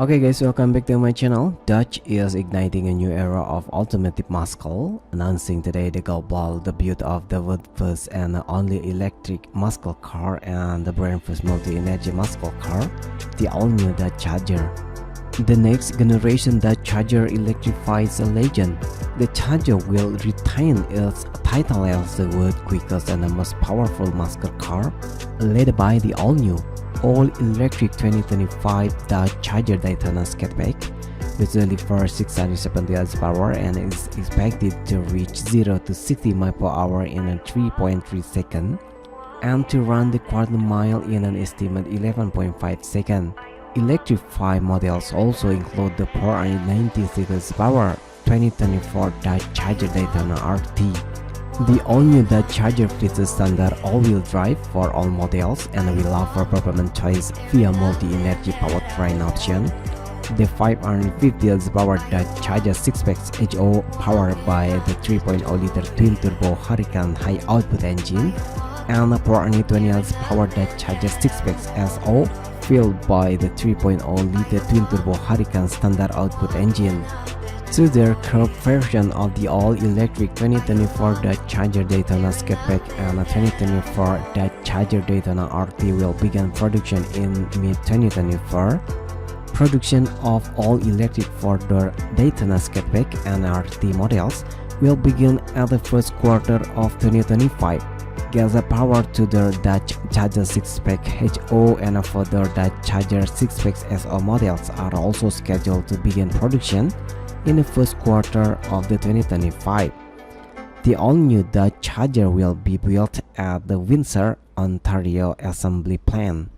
Okay guys, welcome back to my channel. Dodge is igniting a new era of automotive muscle, announcing today the global debut of the world's first and only electric muscle car and the brand first multi-energy muscle car, the all-new Dodge Charger. The next generation Dodge Charger electrifies a legend. The Charger will retain its title as the world's quickest and the most powerful muscle car, led by the all-new all-electric 2025 Dodge Charger Daytona Skatback, which delivers 670 horsepower and is expected to reach 0 to 60 miles per hour in a 3.3 seconds, and to run the quarter mile in an estimated 11.5 seconds. Electrified models also include the 496 horsepower 2024 Dodge Charger Daytona RT. The all-new Dodge Charger features standard all-wheel drive for all models and will offer performance choice via multi-energy powertrain option. The 550 horsepower Dodge Charger 6-pack HO, powered by the 3.0-liter twin-turbo Hurricane high-output engine, and the 420 horsepower Dodge Charger 6-pack SO, fueled by the 3.0-liter twin-turbo Hurricane standard output engine. To their curved version of the all-electric 2024 Dodge Charger Daytona Skatback and a 2024 Dodge Charger Daytona RT will begin production in mid-2024. Production of all-electric four-door Daytona Skatback and RT models will begin at the first quarter of 2025. Gas power to the Dodge Charger 6-pack HO and further Dodge Charger 6-pack SO models are also scheduled to begin production in the first quarter of the 2025. The all-new Dodge Charger will be built at the Windsor, Ontario assembly plant.